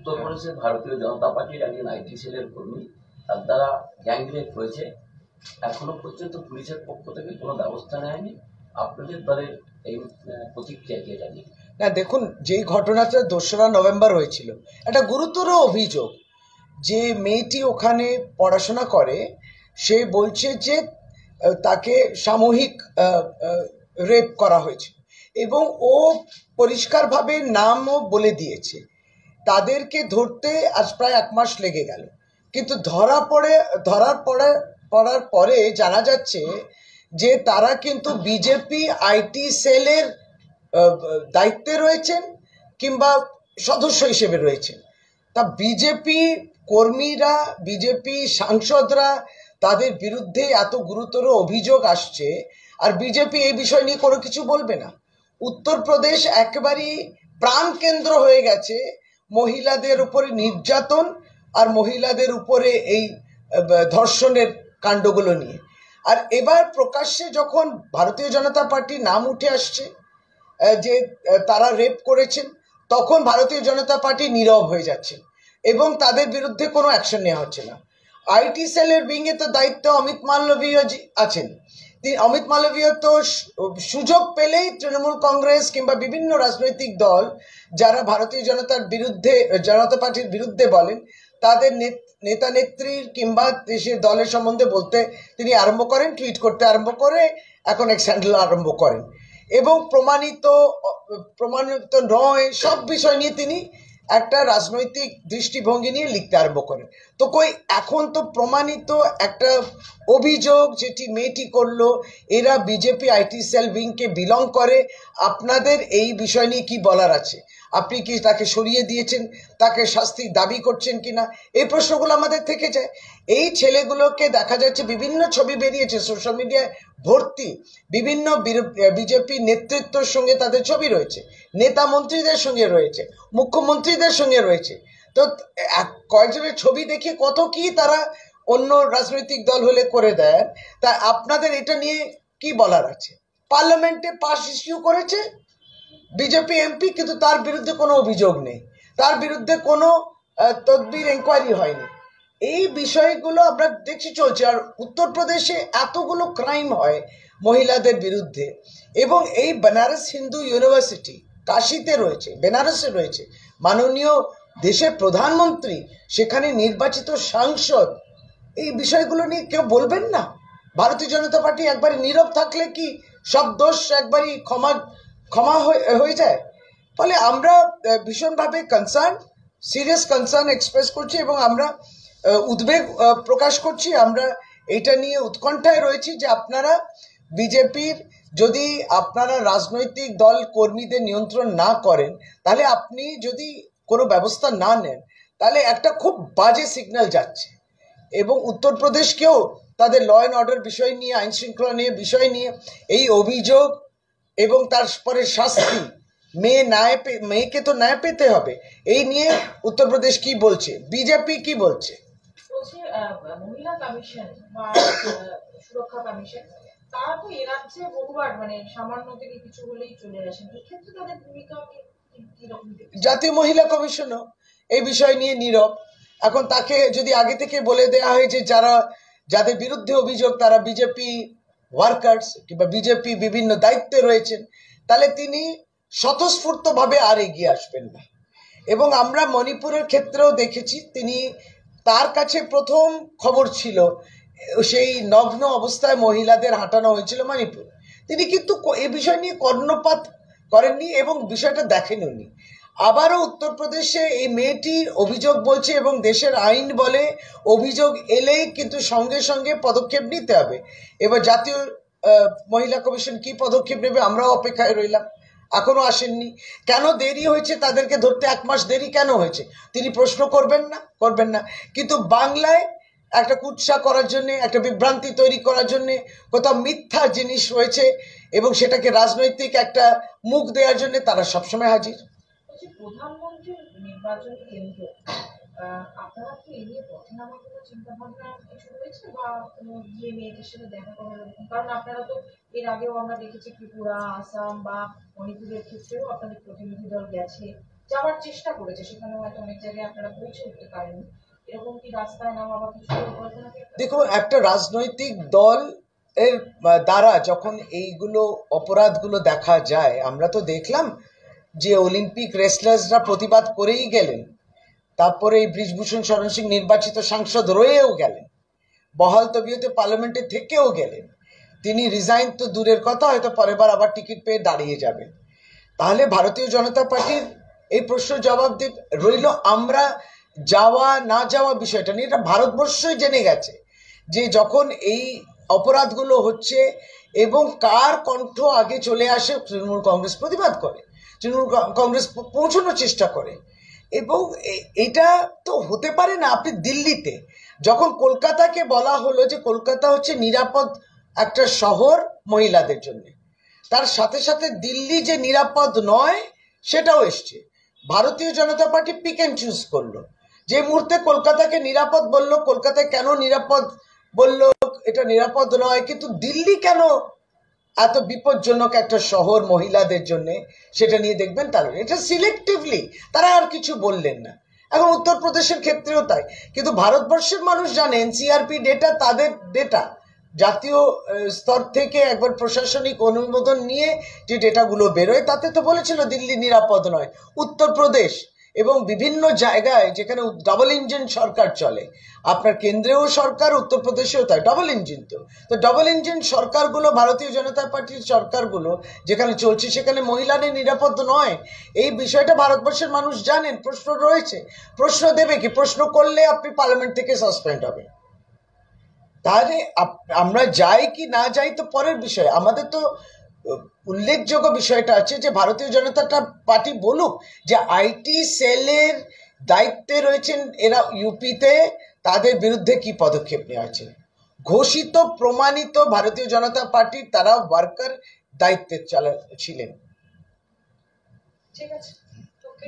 উত্তরপ্রদেশে ভারতীয় জনতা পার্টির একজন আইটি সেলের কর্মী, তার দ্বারা গ্যাংরেপ হয়েছে। এখনো পর্যন্ত পুলিশের পক্ষ থেকে কোনো ব্যবস্থা নেয়নি। আপনাদের দলের এই প্রতিক্রিয়া কি এটা নিয়ে? না, দেখুন, যেই ঘটনাটা 2রা নভেম্বর হয়েছিল, একটা গুরুতর অভিযোগ যে মেয়েটি ওখানে পড়াশোনা করে, সে বলছে যে তাকে সামূহিক রেপ করা হয়েছে এবং ও পরিষ্কারভাবে নামও বলে দিয়েছে। তাদেরকে ধরতে আজ প্রায় 1 মাস লেগে গেল, কিন্তু পড়ার পরে জানা যাচ্ছে যে তারা কিন্তু বিজেপি আইটি সেলের দায়িত্বে রয়েছেন কিংবা সদস্য হিসেবে রয়েছেন। তা বিজেপি কর্মীরা, বিজেপি সাংসদরা, তাদের বিরুদ্ধে এত গুরুতর অভিযোগ আসছে, আর বিজেপি এই বিষয় নিয়ে কোনো কিছু বলবে না। উত্তরপ্রদেশ একেবারেই প্রাণকেন্দ্র হয়ে গেছে মহিলাদের উপরে নির্যাতন আর মহিলাদের উপরে এই ধর্ষণের কাণ্ডগুলো নিয়ে। আর এবার প্রকাশ্যে যখন ভারতীয় জনতা পার্টি নাম উঠে আসছে যে তারা রেপ করেছেন, তখন ভারতীয় জনতা পার্টি নীরব হয়ে যাচ্ছে এবং তাদের বিরুদ্ধে কোনো অ্যাকশন নেওয়া হচ্ছে না। আইটি সেলের উইংয়ে তো দায়িত্ব অমিত মালবীয় আছেন। অমিত মালবীয় তো সুযোগ পেলেই তৃণমূল কংগ্রেস কিংবা বিভিন্ন রাজনৈতিক দল যারা ভারতীয় জনতা পার্টির বিরুদ্ধে বলেন, তাদের নেতা নেত্রীর কিংবা দেশের দলের সম্বন্ধে বলতে তিনি আরম্ভ করেন, টুইট করতে আরম্ভ করে, এখন এক স্যান্ডেল আরম্ভ করেন এবং প্রমাণিত নয় সব বিষয় নিয়ে তিনি একটা রাজনৈতিক দৃষ্টিভঙ্গি নিয়ে লিখতে আরম্ভ করেন। তো এখন তো প্রমাণিত একটা অভিযোগ যেটি মেয়েটি করলো, এরা বিজেপি আইটি সেল উইংকে বিলং করে। আপনাদের এই বিষয় নিয়ে কি বলার আছে? আপনি কি তাকে সরিয়ে দিয়েছেন, তাকে শাস্তির দাবি করছেন কিনা, এই প্রশ্নগুলো আমাদের থেকে যায়। এই ছেলেগুলোকে দেখা যাচ্ছে, বিভিন্ন ছবি বেরিয়েছে সোশ্যাল মিডিয়ায় ভর্তি, বিভিন্ন বিজেপি নেতৃত্বের সঙ্গে তাদের ছবি রয়েছে, নেতা মন্ত্রীদের সঙ্গে রয়েছে, মুখ্যমন্ত্রীদের সঙ্গে রয়েছে। তো কয়েকজনের ছবি দেখে কত কি তারা অন্য রাজনৈতিক দল হলে করে দেন। তা আপনাদের এটা নিয়ে কি বলার আছে? পার্লামেন্টে পাস ইস্যু করেছে বিজেপি এমপি, কিন্তু তার বিরুদ্ধে কোনো অভিযোগ নেই, তার বিরুদ্ধে কোনো তদবির এনকোয়ারি হয়নি। এই বিষয়গুলো আমরা দেখছি চলছে। আর উত্তরপ্রদেশে এতগুলো ক্রাইম হয় মহিলাদের বিরুদ্ধে, এবং এই বেনারস হিন্দু ইউনিভার্সিটি কাশিতে রয়েছে, বেনারসে রয়েছে, মাননীয় দেশের প্রধানমন্ত্রী, সেখানে নির্বাচিত সাংসদ, এই বিষয়গুলো নিয়ে কেউ বলবেন না? ভারতীয় জনতা পার্টি একবারে নীরব থাকলে কি সব দোষ একবারই ক্ষমা হয়ে যায়? ফলে আমরা ভীষণভাবে সিরিয়াস কনসার্ন এক্সপ্রেস করছি এবং আমরা উদ্বেগ প্রকাশ করছি। আমরা এটা নিয়ে উৎকণ্ঠায় রয়েছি যে আপনারা বিজেপির, যদি আপনারা রাজনৈতিক দল কর্মীদের নিয়ন্ত্রণ না করেন, তাহলে আপনি যদি কোনো ব্যবস্থা না নেন, তাহলে একটা খুব বাজে সিগন্যাল যাচ্ছে। এবং উত্তরপ্রদেশকেও তাদের ল অ্যান্ড অর্ডার বিষয় নিয়ে, আইন শৃঙ্খলা নিয়ে বিষয় নিয়ে এই অভিযোগ এবং তারপরে শাস্তি, মেয়েকে তো ন্যায় পেতে হবে, এই নিয়ে উত্তরপ্রদেশ কি বলছে, বিজেপি কি বলছে? মহিলা কমিশন বা সুরক্ষা কমিশন, তারা তো এ রাজ্যে বহুবার সামান্য থেকে কিছু হলেই চলে আসেন, এক্ষেত্রে তাদের ভূমিকা কিরকম? জাতীয় মহিলা কমিশনও এই বিষয় নিয়ে নীরব। এখন তাকে যদি আগে থেকে বলে দেওয়া হয় যে যাদের বিরুদ্ধে অভিযোগ তারা বিজেপি ওয়ার্কার্স কিংবা বিজেপি বিভিন্ন দায়িত্বে রয়েছেন, তাহলে তিনি স্বতঃস্ফূর্তভাবে আর এগিয়ে আসবেন না। এবং আমরা মণিপুরের ক্ষেত্রেও দেখেছি, তার কাছে প্রথম খবর ছিল সেই নগ্ন অবস্থায় মহিলাদের হাঁটানো হয়েছিল মণিপুর, তিনি কিন্তু এ বিষয় নিয়ে কর্ণপাত করেননি এবং বিষয়টা দেখেননি। আবারও উত্তরপ্রদেশে এই মেয়েটির অভিযোগ বলছে এবং দেশের আইন বলে অভিযোগ এলেই কিন্তু সঙ্গে সঙ্গে পদক্ষেপ নিতে হবে। এবার জাতীয় মহিলা কমিশন কি পদক্ষেপ নেবে আমরাও অপেক্ষায় রইলাম, এখনো আসেননি। কেন দেরি হয়েছে, তাদেরকে ধরতে 1 মাস দেরি কেন হয়েছে, তিনি প্রশ্ন করবেন না। কিন্তু বাংলায় একটা কুৎসা করার জন্য, একটা বিভ্রান্তি তৈরি করার জন্য কোথাও মিথ্যা জিনিস রয়েছে এবং সেটাকে রাজনৈতিক একটা মুখ দেওয়ার জন্য তারা সবসময় হাজির। প্রধানমন্ত্রীর নির্বাচন কেন্দ্র, আপনারা কি এই নিয়ে পথে নামার কোনো চিন্তা ভাবনা কিছু রয়েছে বা কোনো গিয়ে মেয়েদের সাথে দেখা করার? কারণ আপনারা তো এর আগেও আমরা দেখেছি ত্রিপুরা, আসাম বা মণিপুরের ক্ষেত্রেও আপনাদের প্রতিনিধি দল গেছে, যাওয়ার চেষ্টা করেছে, সেখানে হয়তো অনেক জায়গায় আপনারা পৌঁছে উঠতে পারেন, এরকম কি রাস্তায় নামা বা কিছু পরিকল্পনা কি আপনারা? দেখুন, একটা রাজনৈতিক দল এর দ্বারা যখন এইগুলো অপরাধগুলো দেখা যায়, আমরা তো দেখলাম যে অলিম্পিক রেসলার্সরা প্রতিবাদ করেই গেলেন, তারপরে এই বৃজভূষণ শরণ সিং নির্বাচিত সাংসদ রয়েও গেলেন, বহাল তবিয়তে পার্লামেন্টে থেকেও গেলেন, তিনি রিজাইন তো দূরের কথা, হয়তো পরের বার আবার টিকিট পেয়ে দাঁড়িয়ে যাবেন। তাহলে ভারতীয় জনতা পার্টির এই প্রশ্ন জবাব রইল, আমরা যাওয়া না যাওয়া বিষয়টা নিয়ে এটা ভারতবর্ষই জেনে গেছে যে যখন এই অপরাধগুলো হচ্ছে এবং কার কণ্ঠ আগে চলে আসে, তৃণমূল কংগ্রেস প্রতিবাদ করে, তৃণমূল কংগ্রেস পৌঁছানোর চেষ্টা করে। এবং এটা তো হতে পারে না। আপনি দিল্লিতে যখন কলকাতাকে বলা হলো যে কলকাতা হচ্ছে নিরাপদ একটা শহর মহিলাদের জন্য, তার সাথে সাথে দিল্লি যে নিরাপদ নয় সেটাও এসছে। ভারতীয় জনতা পার্টি পিক অ্যান্ড চুজ করলো, যে মুহূর্তে কলকাতাকে নিরাপদ বললো, কলকাতায় কেন নিরাপদ বললো এটা নিরাপদ নয়, কিন্তু দিল্লি কেন এত বিপজ্জনক একটা শহর মহিলাদের জন্য, সেটা নিয়ে দেখবেন তারা এটা সিলেক্টিভলি তারা আর কিছু বললেন না। এখন উত্তরপ্রদেশের ক্ষেত্রেও তাই। কিন্তু ভারতবর্ষের মানুষ জানে এনসিআরপি ডেটা তাদের ডেটা, জাতীয় স্তর থেকে একবার প্রশাসনিক অনুমোদন নিয়ে যে ডেটাগুলো বেরোয় তাতে তো বলেছিল দিল্লি নিরাপদ নয়। উত্তরপ্রদেশ এবং বিভিন্ন জায়গায় যেখানে ডাবল ইঞ্জিন সরকার চলে, আপনার কেন্দ্রেও সরকার, উত্তরপ্রদেশেও তাই, ডাবল ইঞ্জিন। তো ডাবল ইঞ্জিন সরকারগুলো, ভারতীয় জনতা পার্টির সরকারগুলো যেখানে চলছে সেখানে মহিলাদের নিরাপদ নয়, এই বিষয়টা ভারতবর্ষের মানুষ জানেন। প্রশ্ন রয়েছে, প্রশ্ন দেবে কি? প্রশ্ন করলে আপনি পার্লামেন্ট থেকে সাসপেন্ড হবেন। তাহলে আমরা যাই কি না যাই তো পরের বিষয়। আমাদের তো উল্লেখযোগ্য বিষয়টা আছে যে ভারতীয় জনতা পার্টি বলুক যে আইটি সেলের দায়িত্বে রয়েছেন এরা ইউপিতে, তাদের বিরুদ্ধে কি পদক্ষেপ নেওয়া হয়েছে। ঘোষিত প্রমাণিত ভারতীয় জনতা পার্টির তারা ওয়ার্কার দায়িত্বে ছিলেন। ঠিক আছে, ওকে।